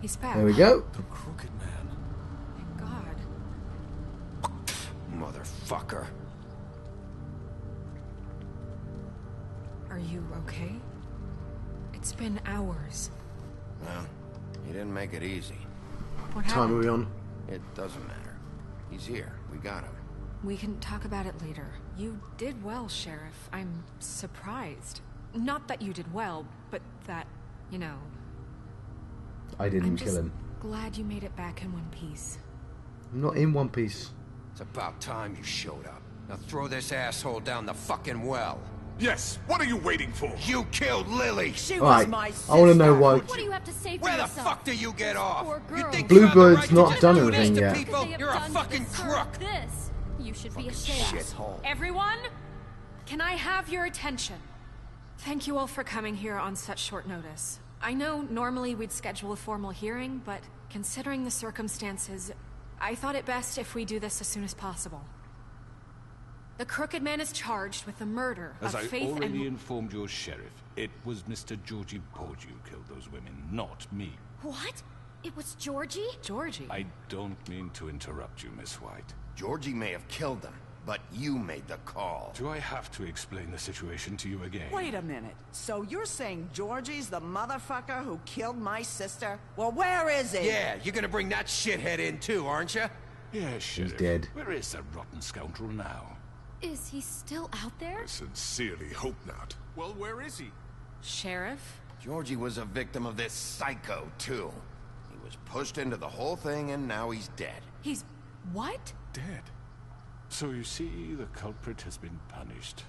He's back. There we go. The Crooked Man. Thank God. Motherfucker. Are you okay? It's been hours. Well, he didn't make it easy. What Time are happened? we on? It doesn't matter. He's here. We got him. We can talk about it later. You did well, Sheriff. I'm surprised. Not that you did well, but that, you know... I didn't I'm kill just him. glad you made it back in one piece. I'm not in one piece. It's about time you showed up. Now throw this asshole down the fucking well. Yes, what are you waiting for? You killed Lily! She All was right, my sister. I want to know why. What do you have to say for Where the yourself? fuck do you get off? Poor You girl. think you have the Bluebird's right to not just done do this anything to yet. people? Because they have You're a done fucking this, crook! This. You should be ashamed. Shithole. Everyone, can I have your attention? Thank you all for coming here on such short notice. I know normally we'd schedule a formal hearing, but considering the circumstances, I thought it best if we do this as soon as possible. The Crooked Man is charged with the murder As of I Faith already and... informed your sheriff, it was Mr. Georgie Porge who killed those women, not me. What? It was Georgie? Georgie? I don't mean to interrupt you, Miss White. Georgie may have killed them, but you made the call. Do I have to explain the situation to you again? Wait a minute. So you're saying Georgie's the motherfucker who killed my sister? Well, where is he? Yeah, you're gonna bring that shithead in too, aren't you? Yes, Sheriff. dead. Where is that rotten scoundrel now? Is he still out there? I sincerely hope not. Well, where is he? Sheriff? Georgie was a victim of this psycho, too. He was pushed into the whole thing and now he's dead. He's... what? Dead. So you see, the culprit has been punished.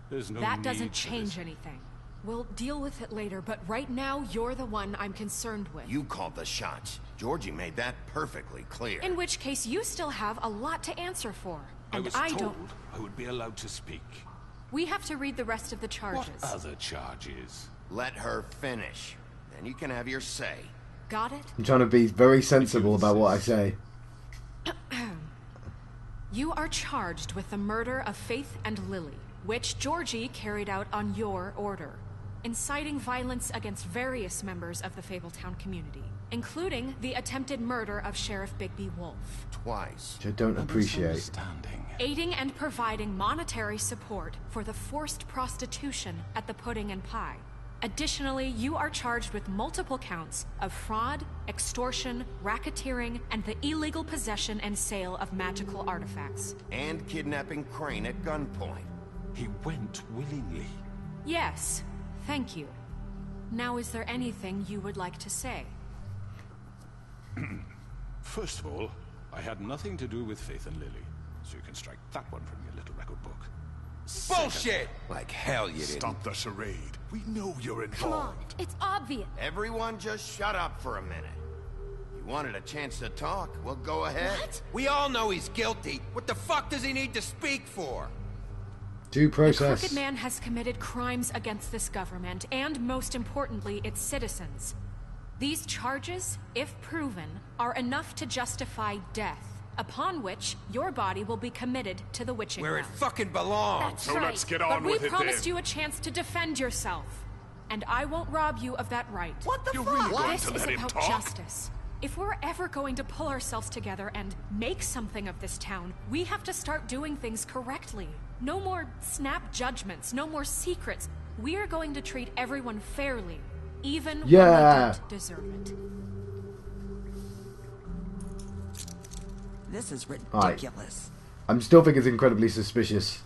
There's no That need doesn't for change this. anything. We'll deal with it later, but right now, you're the one I'm concerned with. You called the shots. Georgie made that perfectly clear. In which case, you still have a lot to answer for. I And was I told don't... I would be allowed to speak. We have to read the rest of the What charges. other charges? Let her finish. Then you can have your say. Got it? I'm trying to be very sensible about what I say. You are charged with the murder of Faith and Lily, which Georgie carried out on your order, inciting violence against various members of the Fabletown community, including the attempted murder of Sheriff Bigby Wolf. Twice. Which I don't appreciate. Misunderstanding. Aiding and providing monetary support for the forced prostitution at the Pudding and Pie. Additionally, you are charged with multiple counts of fraud, extortion, racketeering, and the illegal possession and sale of magical artifacts. And kidnapping Crane at gunpoint. He went willingly. Yes, thank you. Now, is there anything you would like to say? First of all, I had nothing to do with Faith and Lily, so you can strike that one from your little record book. Bullshit! Like hell you didn't. Stop the charade. We know you're Come on. involved. It's obvious. Everyone just shut up for a minute. You wanted a chance to talk? Well, go ahead. What? We all know he's guilty. What the fuck does he need to speak for? Due The process. Crooked Man has committed crimes against this government, and most importantly, its citizens. These charges, if proven, are enough to justify death, upon which your body will be committed to the witching Where it ground. fucking belongs. That's So right. let's get But on we with it promised then. you a chance to defend yourself, and I won't rob you of that right. What the You're fuck? really going This to is let him about talk? justice. If we're ever going to pull ourselves together and make something of this town, we have to start doing things correctly. No more snap judgments, no more secrets. We are going to treat everyone fairly, even when Yeah. they don't deserve it. This is Alright. ridiculous. I'm still think it's incredibly suspicious.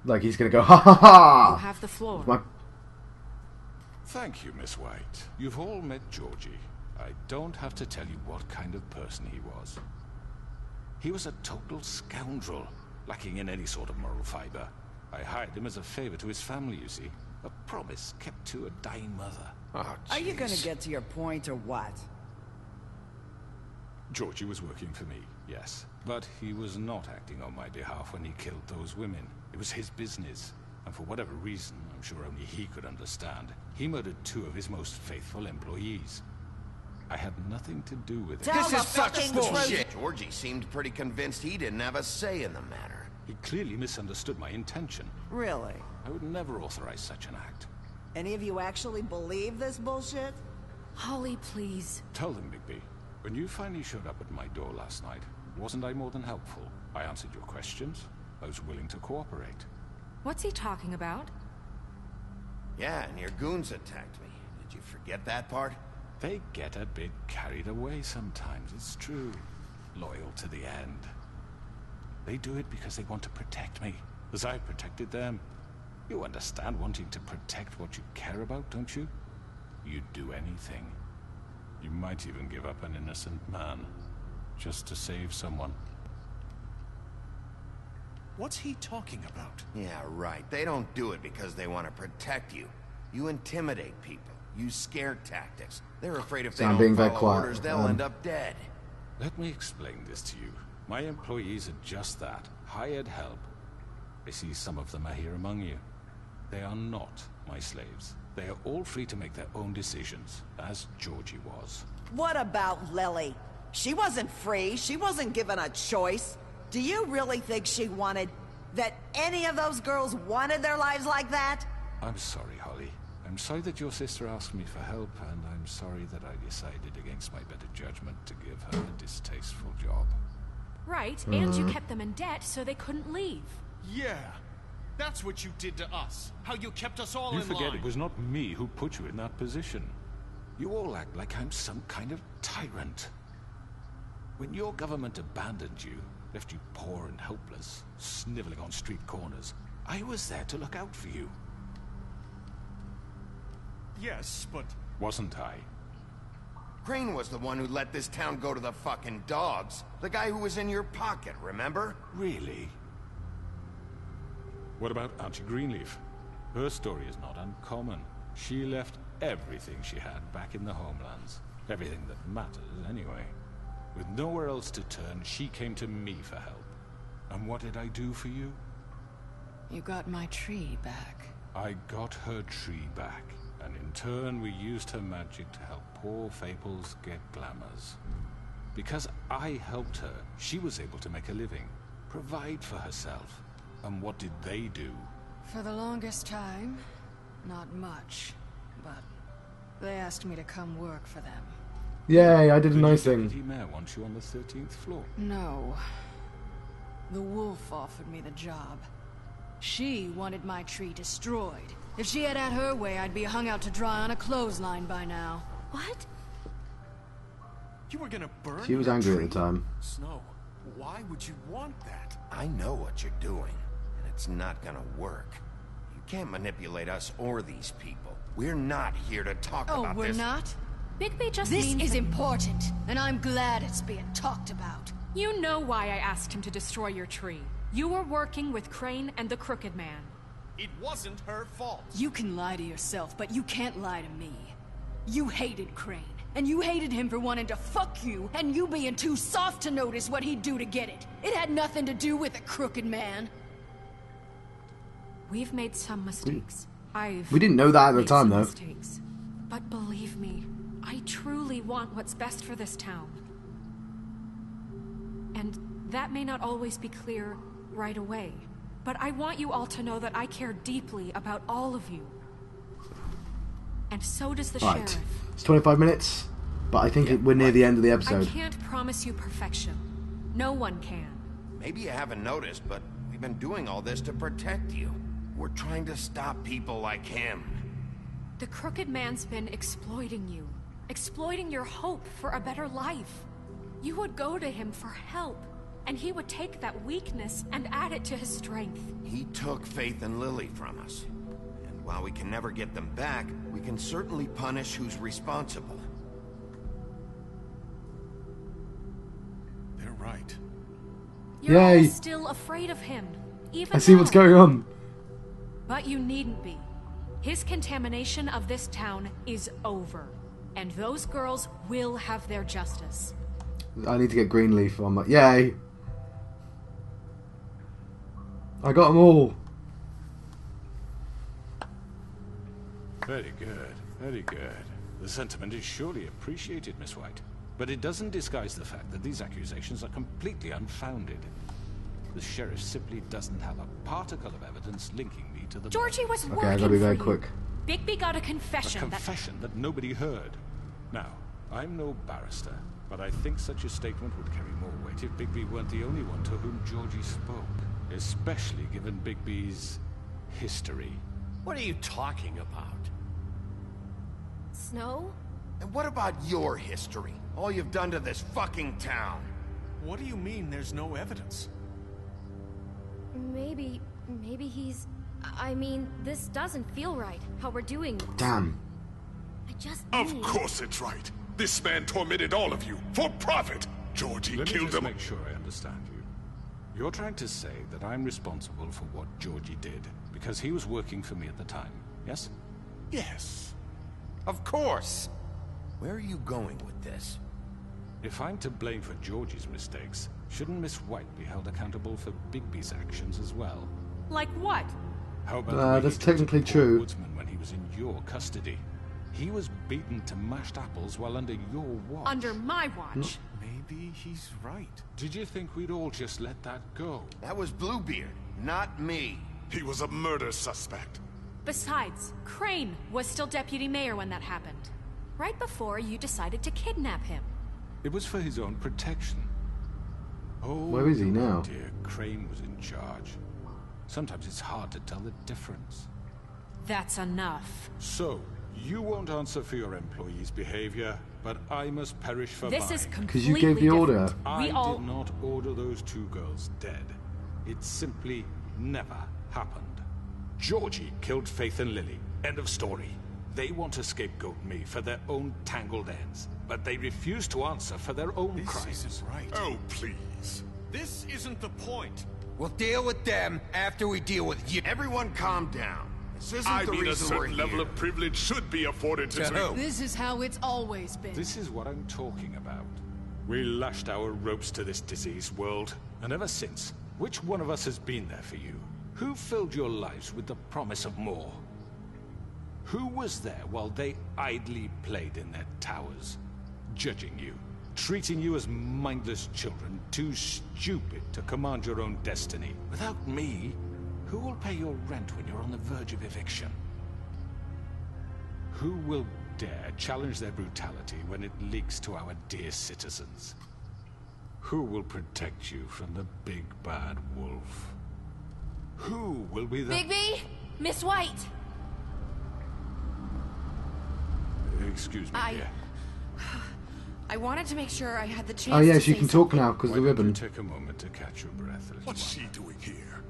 Like he's gonna go ha ha ha. You have the floor. My... Thank you, Miss White. You've all met Georgie. I don't have to tell you what kind of person he was. He was a total scoundrel, lacking in any sort of moral fiber. I hired him as a favor to his family, you see. A promise kept to a dying mother. Oh, Are you gonna jeez. get to your point or what? Georgie was working for me, yes. But he was not acting on my behalf when he killed those women. It was his business. And for whatever reason, I'm sure only he could understand, he murdered 2 of his most faithful employees. I had nothing to do with it. Tell This the is such fucking bullshit. Georgie seemed pretty convinced he didn't have a say in the matter. He clearly misunderstood my intention. Really? I would never authorize such an act. Any of you actually believe this bullshit? Holly, please. Tell them, Bigby. When you finally showed up at my door last night, wasn't I more than helpful? I answered your questions. I was willing to cooperate. What's he talking about? Yeah, and your goons attacked me. Did you forget that part? They get a bit carried away sometimes, it's true. Loyal to the end. They do it because they want to protect me, as I protected them. You understand wanting to protect what you care about, don't you? You'd do anything. You might even give up an innocent man, just to save someone. What's he talking about? Yeah, right. They don't do it because they want to protect you. You intimidate people. Use scare tactics. They're afraid if they I'm being don't very follow quiet. orders, they'll end up dead. Let me explain this to you. My employees are just that, hired help. I see some of them are here among you. They are not my slaves. They are all free to make their own decisions, as Georgie was. What about Lily? She wasn't free. She wasn't given a choice. Do you really think she wanted... that any of those girls wanted their lives like that? I'm sorry, Holly. I'm sorry that your sister asked me for help, and I'm sorry that I decided against my better judgment to give her a distasteful job. Right, and you kept them in debt so they couldn't leave. Yeah. That's what you did to us. How you kept us all You in forget line. it was not me who put you in that position. You all act like I'm some kind of tyrant. When your government abandoned you, left you poor and helpless, sniveling on street corners, I was there to look out for you. Yes, but... Wasn't I? Crane was the one who let this town go to the fucking dogs. The guy who was in your pocket, remember? Really? What about Auntie Greenleaf? Her story is not uncommon. She left everything she had back in the homelands. Everything that matters, anyway. With nowhere else to turn, she came to me for help. And what did I do for you? You got my tree back. I got her tree back, and in turn we used her magic to help poor Fables get glamours. Because I helped her, she was able to make a living, provide for herself. And what did they do? For the longest time, not much. But they asked me to come work for them. Yay, I did a nice The thing. deputy mayor wants you on the 13th floor. No. The wolf offered me the job. She wanted my tree destroyed. If she had her way, I'd be hung out to dry on a clothesline by now. What? You were gonna burn She was your angry at tree? the time. Snow, why would you want that? I know what you're doing, and it's not gonna work. You can't manipulate us or these people. We're not here to talk Oh, about we're this. not? Bigby just This means is that important, and I'm glad it's being talked about. you know why I asked him to destroy your tree. You were working with Crane and the Crooked Man. It wasn't her fault. You can lie to yourself, but you can't lie to me. You hated Crane, and you hated him for wanting to fuck you, and you being too soft to notice what he'd do to get it. It had nothing to do with the Crooked Man. We've made some mistakes. We didn't know that at the made time, some though. Mistakes. But believe me, I truly want what's best for this town. And that may not always be clear right away. But I want you all to know that I care deeply about all of you. And so does the Right. sheriff. It's 25 minutes, but I think we're near the end of the I episode. can't promise you perfection. No one can. Maybe you haven't noticed, but we've been doing all this to protect you. We're trying to stop people like him. The Crooked Man's been exploiting you. Exploiting your hope for a better life. You would go to him for help, and he would take that weakness and add it to his strength. He took Faith and Lily from us. And while we can never get them back, we can certainly punish who's responsible. They're right. You're all Yay. still afraid of him, even I see what's now. going on. But you needn't be. His contamination of this town is over. And those girls will have their justice. I need to get Greenleaf on my... Yay! I got them all. Very good, very good. The sentiment is surely appreciated, Miss White. But it doesn't disguise the fact that these accusations are completely unfounded. The sheriff simply doesn't have a particle of evidence linking me to the... Georgie was Okay, I working gotta be very for you. quick. Bigby got a A confession, confession that nobody heard. Now, I'm no barrister, but I think such a statement would carry more weight if Bigby weren't the only one to whom Georgie spoke. Especially given Bigby's history. What are you talking about? Snow? And what about your history? All you've done to this fucking town? What do you mean there's no evidence? Maybe he's... I mean, this doesn't feel right, how we're doing this. Damn. I just Of need... course it's right. This man tormented all of you for profit. Georgie Let me killed just him. make sure I understand you. You're trying to say that I'm responsible for what Georgie did because he was working for me at the time, yes? Yes. Of course. Where are you going with this? If I'm to blame for Georgie's mistakes, shouldn't Miss White be held accountable for Bigby's actions as well? Like what? How about the way That's he treated technically the poor true. woodsman when he was in your custody? He was beaten to mashed apples while under your watch. Under my watch. Maybe he's right. Did you think we'd all just let that go? That was Bluebeard, not me. He was a murder suspect. Besides, Crane was still deputy mayor when that happened. Right before you decided to kidnap him. It was for his own protection. Oh, Where is he now? dear, Crane was in charge. Sometimes it's hard to tell the difference. That's enough. So, you won't answer for your employees' behavior, but I must perish for This mine. is completely Because you gave the order. different. I We all... did not order those two girls dead. It simply never happened. Georgie killed Faith and Lily. End of story. They want to scapegoat me for their own tangled ends, but they refuse to answer for their own This crimes. isn't right. Oh, please. This isn't the point. We'll deal with them after we deal with you. Everyone calm down. This isn't I the mean, a reason we're certain level here. of privilege should be afforded to... To who? This is how it's always been. This is what I'm talking about. We lashed our ropes to this diseased world, and ever since, which one of us has been there for you? Who filled your lives with the promise of more? Who was there while they idly played in their towers, judging you, treating you as mindless children, too stupid to command your own destiny? Without me, who will pay your rent when you're on the verge of eviction? Who will dare challenge their brutality when it leaks to our dear citizens? Who will protect you from the big bad wolf? Who will be the... Bigby! Miss White! Excuse me, dear. I wanted to make sure I had the chance Oh yeah, to she say can talk something. now because Why of the don't you ribbon. take a moment to catch your breath, little What's one? she doing here?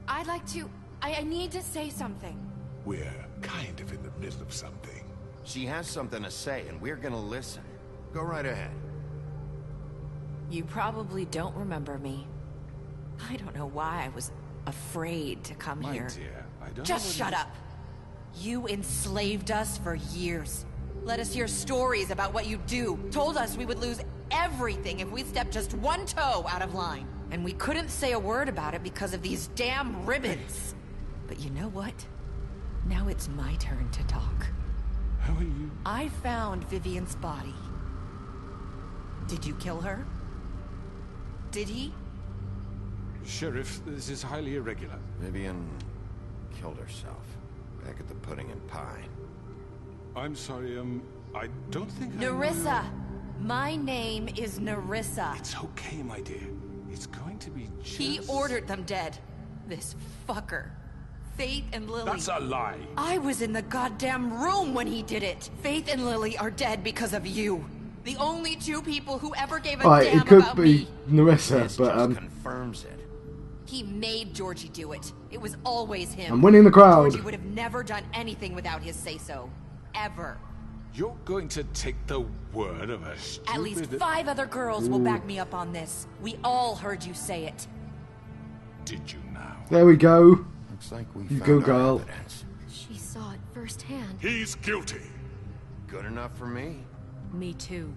I'd like to... I need to say something. We're kind of in the middle of something. She has something to say, and we're gonna listen. Go right ahead. You probably don't remember me. I don't know why I was afraid to come My here. dear, I don't Just know what shut up. You enslaved us for years. Let us hear stories about what you do. Told us we would lose everything if we stepped just one toe out of line. And we couldn't say a word about it because of these damn ribbons. But you know what? Now it's my turn to talk. How are you? I found Vivian's body. Did you kill her? Did he? Sheriff, this is highly irregular. Vivian killed herself. Back at the Pudding and Pie. I'm sorry, I don't think Nerissa! My name is Nerissa. It's okay, my dear. It's going to be just... He ordered them dead. This fucker. Faith and Lily. That's a lie. I was in the goddamn room when he did it. Faith and Lily are dead because of you. The only two people who ever gave a Alright, damn it could about be me. Nerissa, This but just confirms it. He made Georgie do it. It was always him. I'm winning the crowd. Georgie would have never done anything without his say-so. Ever. You're going to take the word of a stupid... At least 5 other girls will back me up on this. We all heard you say it. Did you now? there we go. Looks like we You found go, our girl. evidence. She saw it firsthand. He's guilty. Good enough for me. Me too.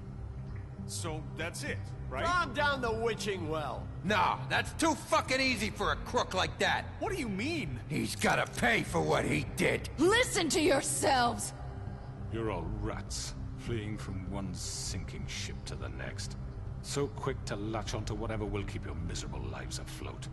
So that's it, right? Calm down the witching well. No, that's too fucking easy for a crook like that. What do you mean? He's gotta pay for what he did. Listen to yourselves! You're all rats, fleeing from one sinking ship to the next. So quick to latch onto whatever will keep your miserable lives afloat.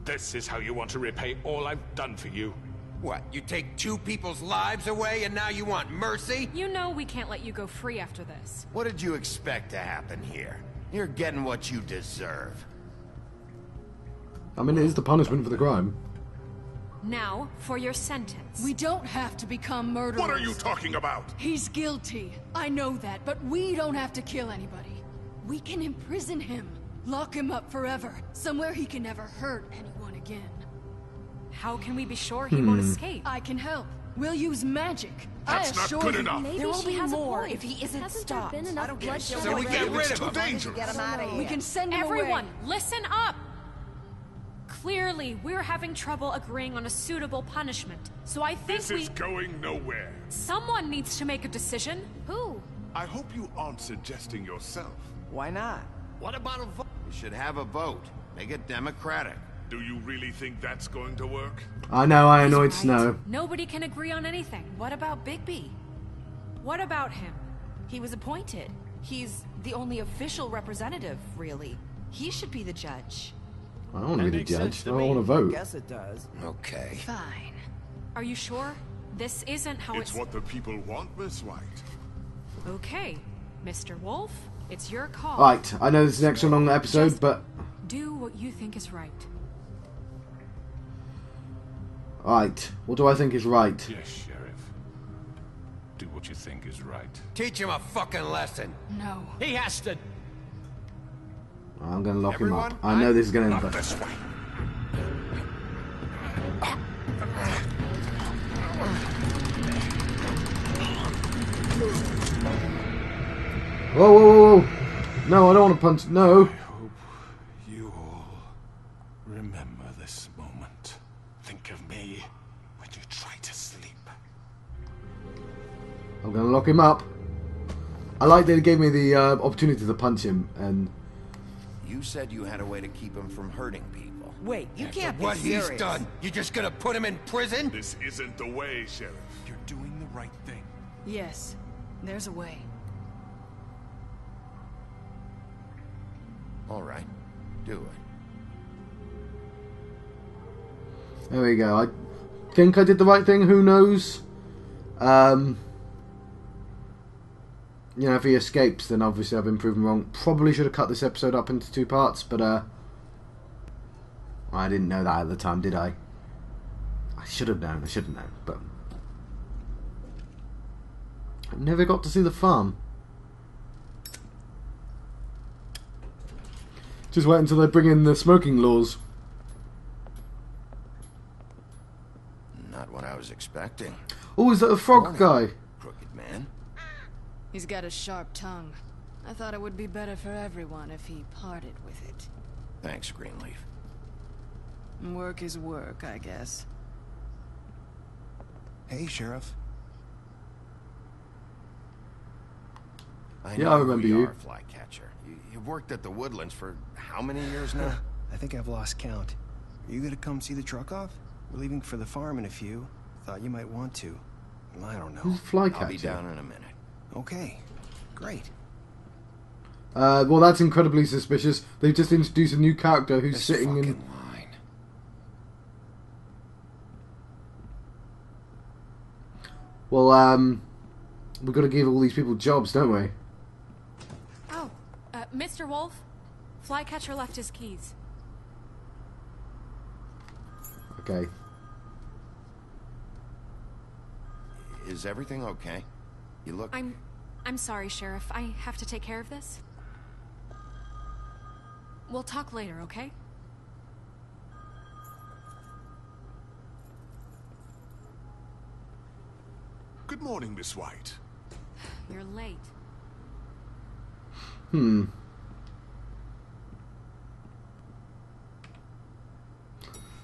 This is how you want to repay all I've done for you. What, you take 2 people's lives away and now you want mercy? You know we can't let you go free after this. What did you expect to happen here? You're getting what you deserve. I mean, it is the punishment for the crime. Now, for your sentence. We don't have to become murderers. What are you talking about? He's guilty. I know that, but we don't have to kill anybody. We can imprison him. Lock him up forever. Somewhere he can never hurt anyone again. How can we be sure he won't escape? I can help. We'll use magic. That's not good enough. There will be more if he isn't Hasn't stopped. there been enough bloodshed? So we get rid It's of too him. dangerous. Get him out of here. We can send him Everyone, away. listen up! Clearly, we're having trouble agreeing on a suitable punishment. So I think This is going nowhere. someone needs to make a decision. Who? I hope you aren't suggesting yourself. Why not? What about a vote? We should have a vote. Make it democratic. Do you really think that's going to work? I know, I annoyed Right. Snow. Nobody can agree on anything. What about Bigby? What about him? He was appointed. He's the only official representative, really. He should be the judge. I don't want to That be the makes sense judge. to I me. want to vote. Guess it does. Okay. Fine. Are you sure? This isn't how It's what the people want, Miss White. Okay, Mr. Wolf, it's your call. Right, I know this is an extra long episode, Just- but... Do what you think is right. Right, what do I think is right? Yes, Sheriff. Do what you think is right. Teach him a fucking lesson. No. He has to. I'm going to lock him Everyone, up. I know this is going to Not end. this way. Whoa, whoa, whoa, whoa! No, I don't want to punch. No! I hope you all remember this moment. Think of me when you try to sleep. I'm going to lock him up. I like that he gave me the opportunity to punch him, and... You said you had a way to keep him from hurting people. Wait, you can't be What serious. he's done, you just gonna put him in prison? This isn't the way, Sheriff. You're doing the right thing. Yes. There's a way. All right, do it. There we go. I think I did the right thing, who knows? You know, if he escapes, then obviously I've been proven wrong. Probably should have cut this episode up into 2 parts, but I didn't know that at the time, did I? I should have known, but... I never got to see the farm. Just wait until they bring in the smoking laws. Not what I was expecting. Oh, is that a frog guy? Crooked man. He's got a sharp tongue. I thought it would be better for everyone if he parted with it. Thanks, Greenleaf. Work is work, I guess. Hey, Sheriff. I Yeah, know I remember who you. are, Flycatcher. You've worked at the Woodlands for how many years now? I think I've lost count. Are you gonna come see the truck off? We're leaving for the farm in a few. Thought you might want to. I don't know. Who's I'll be Flycatcher? down in a minute. Okay, great. Well, that's incredibly suspicious. They've just introduced a new character who's This sitting in... fucking line. Well, we've got to give all these people jobs, don't we? Oh, Mr. Wolf, Flycatcher left his keys. Okay. Is everything okay? You look... I'm sorry, Sheriff. I have to take care of this. We'll talk later, okay? Good morning, Miss White. You're late.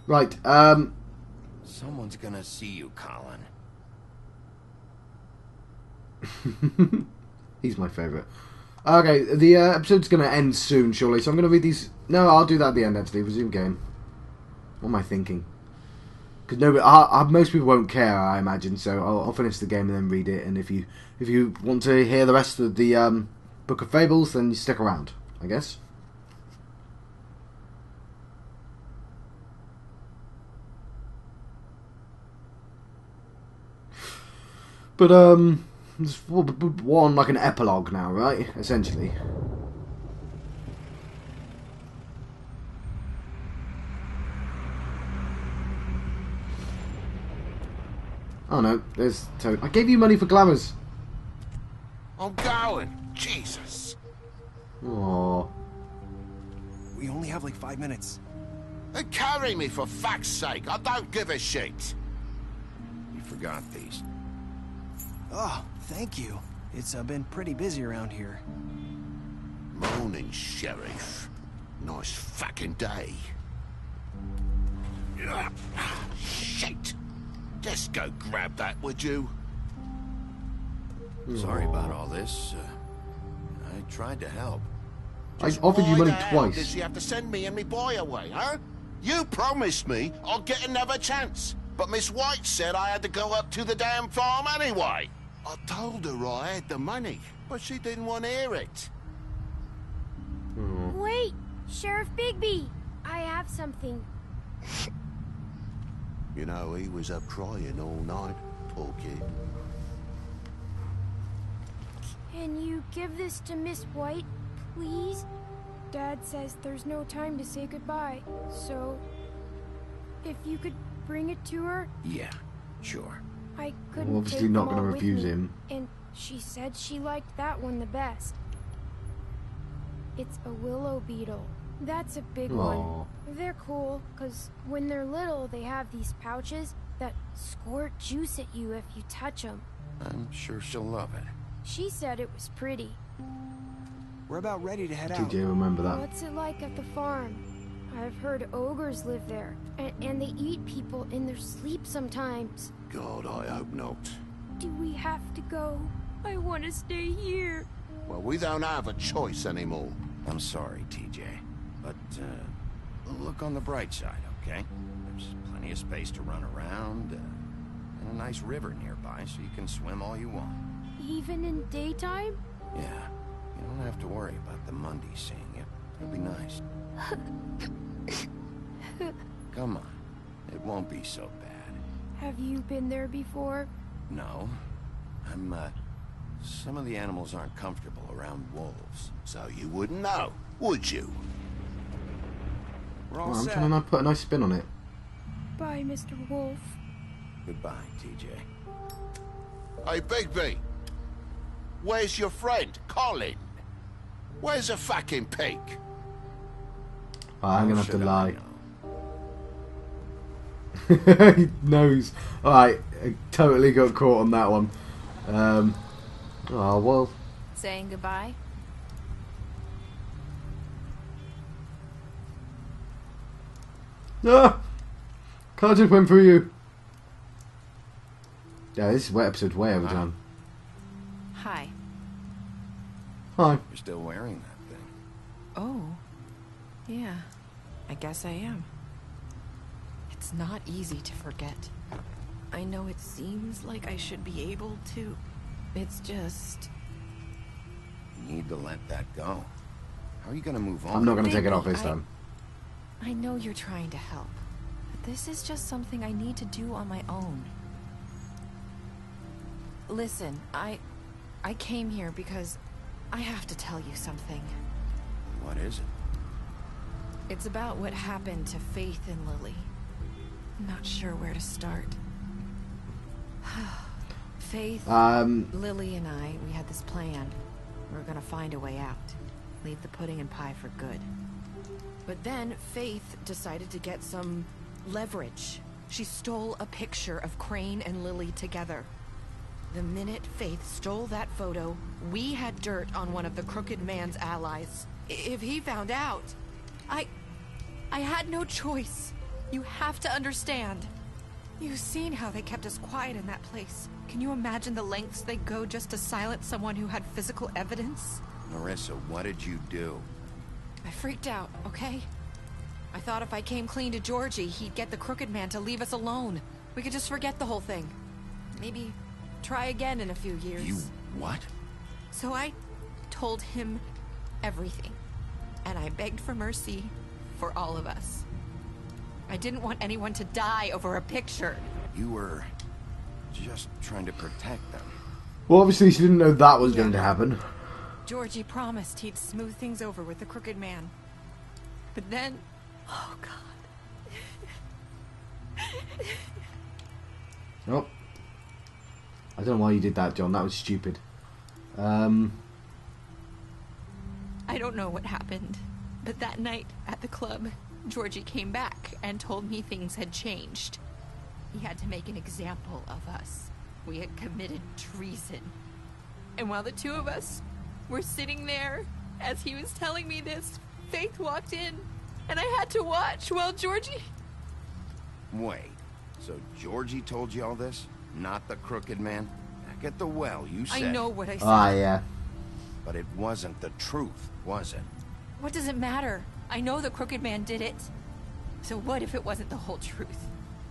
Right, Someone's gonna see you, Colin. he's my favourite. Okay, the episode's going to end soon, surely, so I'm going to read these... No, I'll do that at the end, actually. Resume game. What am I thinking? Because most people won't care, I imagine, so I'll finish the game and then read it, and if you want to hear the rest of the Book of Fables, then you stick around, I guess. But there's one like an epilogue now, right? Essentially. Oh no, there's Toad. I gave you money for glamours. I'm going. Jesus. Aww. We only have like 5 minutes. Then carry me for fuck's sake. I don't give a shit. You forgot these. Oh, thank you. It's been pretty busy around here. Morning, Sheriff. Nice fucking day. Shit. Just go grab that, would you? Sorry about all this. I tried to help. I offered you money Why the hell twice. Did she have to send me and me boy away, huh? You promised me I'll get another chance. But Miss White said I had to go up to the damn farm anyway. I told her I had the money, but she didn't want to hear it. Wait, Sheriff Bigby! I have something. You know, he was up crying all night, poor kid. Can you give this to Miss White, please? Dad says there's no time to say goodbye, so if you could bring it to her. Yeah, sure. I couldn't Well, obviously take not them gonna all with refuse me, him. And she said she liked that one the best. It's a willow beetle. That's a big Aw. one. They're cool, because when they're little, they have these pouches that squirt juice at you if you touch them. I'm sure she'll love it. She said it was pretty. We're about ready to head out. TJ, remember that. What's it like at the farm? I've heard ogres live there, and they eat people in their sleep sometimes. God, I hope not. Do we have to go? I want to stay here. Well, we don't have a choice anymore. I'm sorry, TJ. But, look on the bright side, okay? There's plenty of space to run around, and a nice river nearby so you can swim all you want. Even in daytime? Yeah, you don't have to worry about the Mundies seeing you. It'll be nice. Come on, it won't be so bad. Have you been there before? No, some of the animals aren't comfortable around wolves. So you wouldn't know, would you? We're all Well, I'm set. trying to put a nice spin on it. Bye, Mr. Wolf. Goodbye, TJ. Hey, Bigby. Where's your friend, Colin? Where's the fucking pig? I'm gonna How have to should lie. I know? He knows. Alright, I totally got caught on that one. Oh, well. Saying goodbye? Ah! Car just went through you. Yeah, this episode's way overdone. Hi. Hi. You're still wearing that thing. Oh. Yeah. I guess I am. It's not easy to forget. I know it seems like I should be able to. It's just... You need to let that go. How are you gonna move on? I'm not gonna take it Bigby, off this time. I know you're trying to help, but this is just something I need to do on my own. Listen, I came here because I have to tell you something. What is it? It's about what happened to Faith and Lily. I'm not sure where to start. Faith, Lily and I, we had this plan. We were gonna find a way out. Leave the pudding and pie for good. But then Faith decided to get some leverage. She stole a picture of Crane and Lily together. The minute Faith stole that photo, we had dirt on one of the Crooked Man's allies. If he found out, I had no choice. You have to understand. You've seen how they kept us quiet in that place. Can you imagine the lengths they go just to silence someone who had physical evidence? Marissa, what did you do? I freaked out, okay? I thought if I came clean to Georgie, he'd get the Crooked Man to leave us alone. We could just forget the whole thing. Maybe try again in a few years. You what? So I told him everything. And I begged for mercy for all of us. I didn't want anyone to die over a picture. You were just trying to protect them. Well, obviously she didn't know that was going to happen. Georgie promised he'd smooth things over with the Crooked Man. But then... Oh, God. Oh. I don't know why you did that, John. That was stupid. I don't know what happened, but that night at the club, Georgie came back and told me things had changed. He had to make an example of us. We had committed treason. And while the two of us were sitting there, as he was telling me this, Faith walked in, and I had to watch while Georgie... Wait, so Georgie told you all this? Not the Crooked Man? Back at the well, you said... I know what I said. Ah, yeah. But it wasn't the truth, was it? What does it matter? I know the Crooked Man did it. So what if it wasn't the whole truth?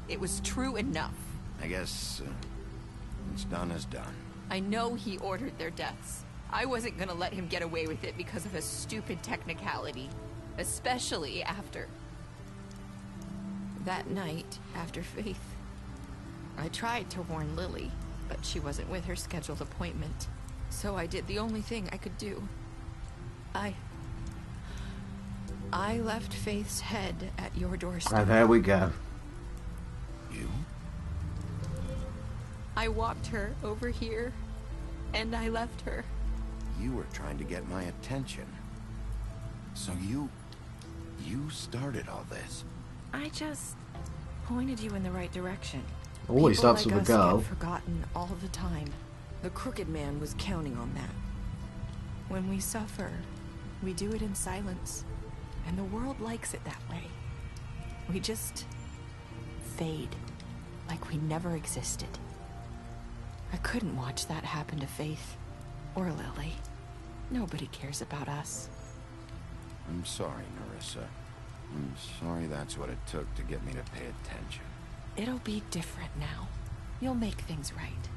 It was true enough. I guess what's done is done. I know he ordered their deaths. I wasn't gonna let him get away with it because of a stupid technicality. Especially after... that night, after Faith. I tried to warn Lily, but she wasn't with her scheduled appointment. So I did the only thing I could do. I left Faith's head at your doorstep. And there we go. You? I walked her over here, and I left her. You were trying to get my attention. So you started all this. I just pointed you in the right direction. Always People starts like with a us girl. get forgotten all the time. The Crooked Man was counting on that. When we suffer, we do it in silence, and the world likes it that way. We just fade, like we never existed. I couldn't watch that happen to Faith, or Lily. Nobody cares about us. I'm sorry, Nerissa. I'm sorry that's what it took to get me to pay attention. It'll be different now. You'll make things right.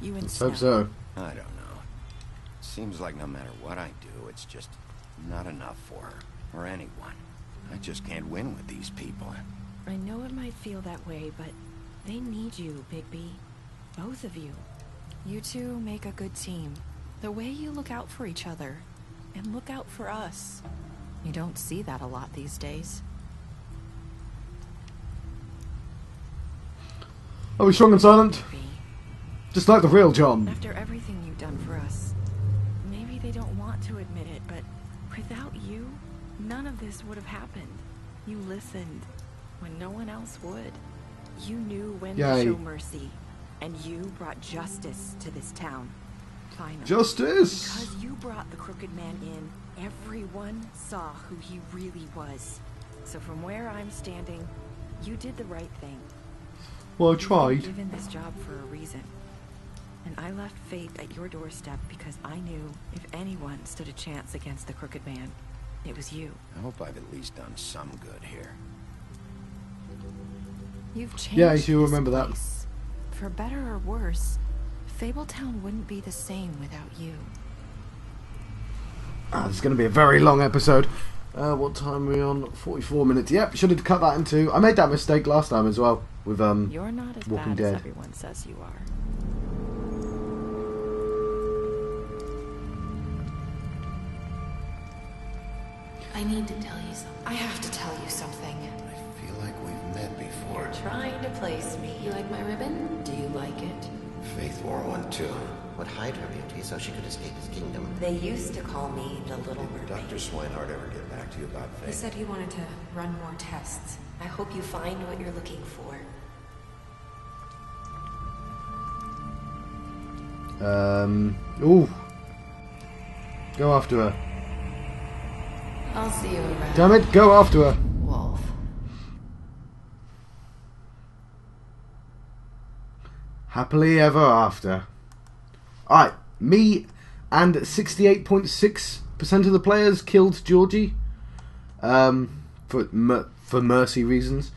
You and Let's hope Snow. so. I don't know. Seems like no matter what I do, it's just not enough for her, or anyone. I just can't win with these people. I know it might feel that way, but they need you, Bigby. Both of you. You two make a good team. The way you look out for each other, and look out for us. You don't see that a lot these days. Are we strong and silent? Just like the real John. After everything you've done for us, maybe they don't want to admit it, but without you, none of this would have happened. You listened when no one else would. You knew when to show mercy, and you brought justice to this town. Finally. Justice! Because you brought the Crooked Man in, everyone saw who he really was. So from where I'm standing, you did the right thing. Well, I You've tried. been given this job for a reason. And I left Faith at your doorstep because I knew if anyone stood a chance against the Crooked Man, it was you. I hope I've at least done some good here. You've changed. Yeah, you this remember that. place. For better or worse, Fabletown wouldn't be the same without you. Ah, this is going to be a very long episode. What time are we on? 44 minutes. Yep, should have cut that in two. I made that mistake last time as well with You're not as Walking bad Dead. as everyone says you are. I need to tell you something. I have to tell you something. I feel like we've met before. Trying to place me. You like my ribbon? Do you like it? Faith wore one too. Would hide her beauty so she could escape his kingdom. They used to call me the Little Did Mermaid. Dr. Swinehart ever get back to you about Faith? He said he wanted to run more tests. I hope you find what you're looking for. Ooh. Go after her. I'll see you around. Damn it, go after her. Wolf. Happily ever after. Alright, me and 68.6% of the players killed Georgie. For mercy reasons.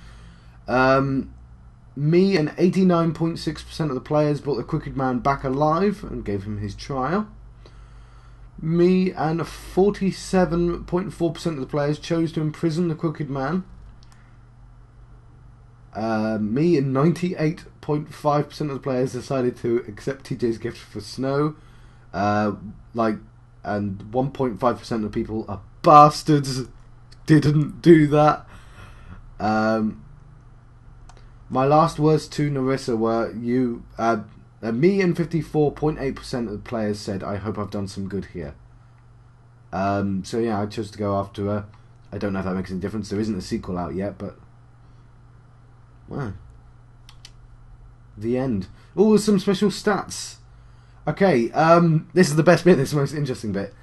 Me and 89.6% of the players brought the Crooked Man back alive and gave him his trial. Me and 47.4% of the players chose to imprison the Crooked Man. Me and 98.5% of the players decided to accept TJ's gift for Snow. And 1.5% of people are bastards. Didn't do that. My last words to Narissa were me and 54.8% of the players said, I hope I've done some good here. So yeah, I chose to go after her. I don't know if that makes any difference. There isn't a sequel out yet, but... Wow. The end. Oh, there's some special stats. Okay, this is the best bit. This is the most interesting bit.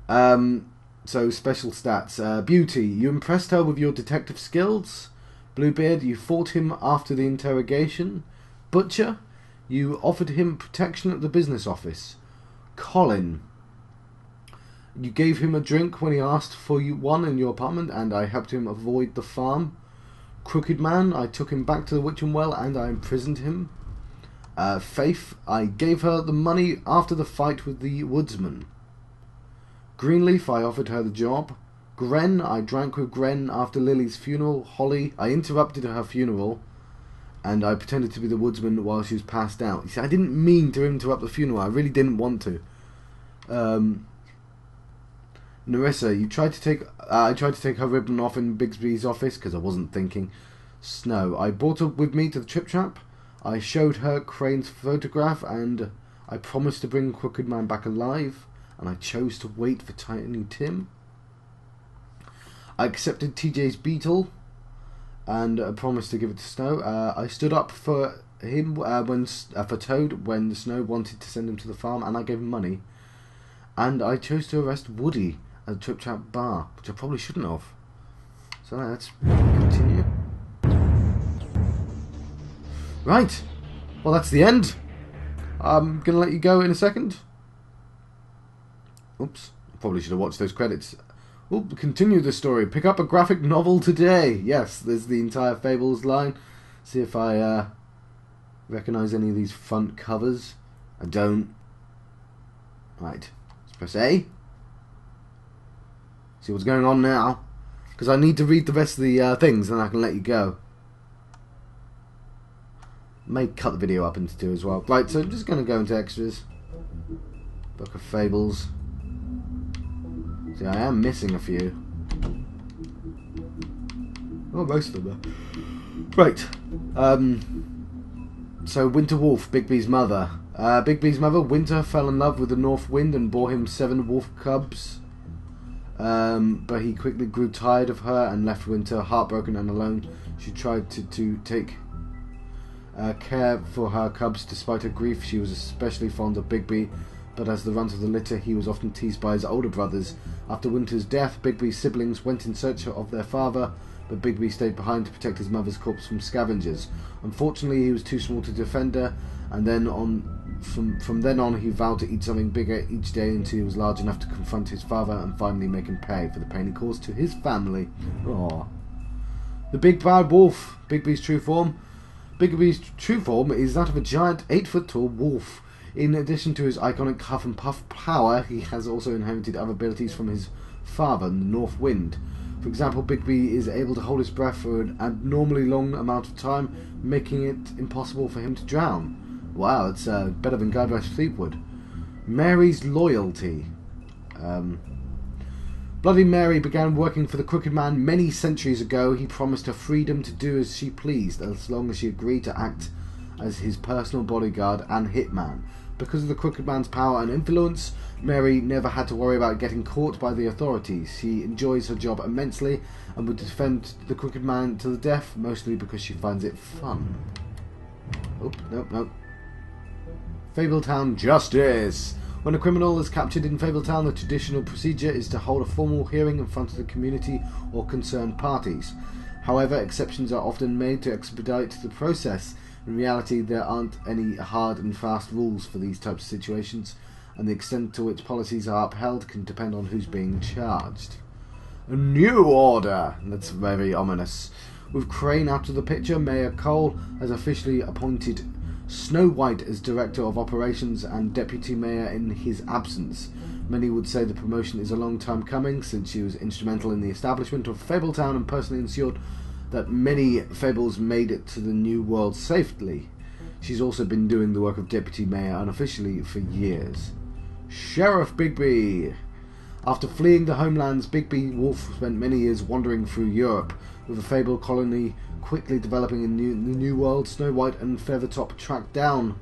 So, special stats. Beauty. You impressed her with your detective skills. Bluebeard. You fought him after the interrogation. Butcher. You offered him protection at the business office. Colin. You gave him a drink when he asked for one in your apartment, and I helped him avoid the farm. Crooked Man. I took him back to the Witching Well, and I imprisoned him. Faith. I gave her the money after the fight with the woodsman. Greenleaf. I offered her the job. Gren. I drank with Gren after Lily's funeral. Holly. I interrupted her funeral, and I pretended to be the woodsman while she was passed out. You see, I didn't mean to interrupt the funeral. I really didn't want to. Narissa. You tried to take. I tried to take her ribbon off in Bigby's office because I wasn't thinking. Snow. I brought her with me to the Trip Trap. I showed her Crane's photograph, and I promised to bring Crooked Man back alive, and I chose to wait for Tiny Tim. I accepted TJ's beetle, and promised to give it to Snow. I stood up for him for Toad when Snow wanted to send him to the farm, and I gave him money. And I chose to arrest Woody at the Trip Trap bar, which I probably shouldn't have. So let's continue. Right, well that's the end. I'm going to let you go in a second. Oops, probably should have watched those credits. We'll continue the story. Pick up a graphic novel today. Yes, there's the entire Fables line. See if I recognise any of these front covers. I don't. Right, let's press A. See what's going on now. Because I need to read the rest of the things, and I can let you go. May cut the video up into two as well. Right, so I'm just going to go into extras. Book of Fables. See, I am missing a few. Oh, most of them are. Right. So, Winter Wolf, Bigby's mother. Bigby's mother, Winter, fell in love with the North Wind and bore him 7 wolf cubs. But he quickly grew tired of her and left Winter heartbroken and alone. She tried to take care for her cubs. Despite her grief, she was especially fond of Bigby, but as the runt of the litter, he was often teased by his older brothers. After Winter's death, Bigby's siblings went in search of their father, but Bigby stayed behind to protect his mother's corpse from scavengers. Unfortunately, he was too small to defend her, and from then on he vowed to eat something bigger each day until he was large enough to confront his father and finally make him pay for the pain he caused to his family. Aww. The Big Bad Wolf, Bigby's true form. Bigby's true form is that of a giant 8-foot-tall wolf. In addition to his iconic huff and puff power, he has also inherited other abilities from his father, the North Wind. For example, Bigby is able to hold his breath for an abnormally long amount of time, making it impossible for him to drown. Wow, it's better than Guybrush Threepwood. Mary's loyalty. Bloody Mary began working for the Crooked Man many centuries ago. He promised her freedom to do as she pleased, as long as she agreed to act as his personal bodyguard and hitman. Because of the Crooked Man's power and influence, Mary never had to worry about getting caught by the authorities. She enjoys her job immensely and would defend the Crooked Man to the death, mostly because she finds it fun. Oh, nope. Fabletown Justice. When a criminal is captured in Fabletown, the traditional procedure is to hold a formal hearing in front of the community or concerned parties. However, exceptions are often made to expedite the process. In reality, there aren't any hard and fast rules for these types of situations, and the extent to which policies are upheld can depend on who's being charged. A new order! That's very ominous. With Crane out of the picture, Mayor Cole has officially appointed Snow White as Director of Operations and Deputy Mayor in his absence. Many would say the promotion is a long time coming, since she was instrumental in the establishment of Fabletown and personally ensured that many fables made it to the new world safely. She's also been doing the work of deputy mayor unofficially for years. Sheriff Bigby. After fleeing the homelands, Bigby Wolf spent many years wandering through Europe, with a fable colony quickly developing in the new world. Snow White and Feathertop tracked down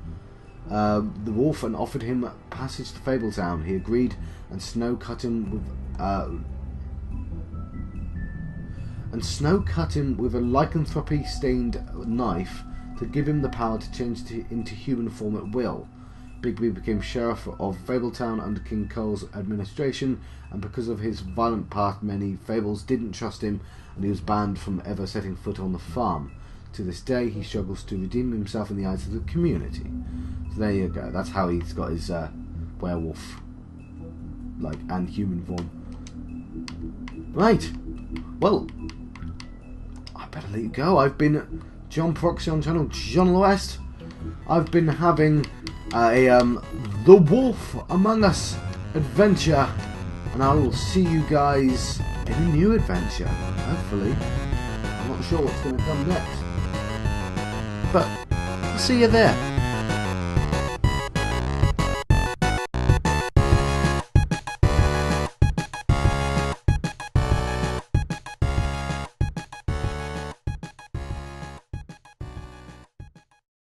the wolf and offered him passage to Fabletown. He agreed, and Snow cut him with a lycanthropy-stained knife to give him the power to change into human form at will. Bigby became sheriff of Fabletown under King Cole's administration, and because of his violent past, many fables didn't trust him, and he was banned from ever setting foot on the farm. To this day, he struggles to redeem himself in the eyes of the community. So there you go. That's how he's got his werewolf, and human form. Right. Well, I better let you go. I've been John Proxy on channel John West. I've been having The Wolf Among Us adventure, and I will see you guys in a new adventure, hopefully. I'm not sure what's going to come next, but I'll see you there.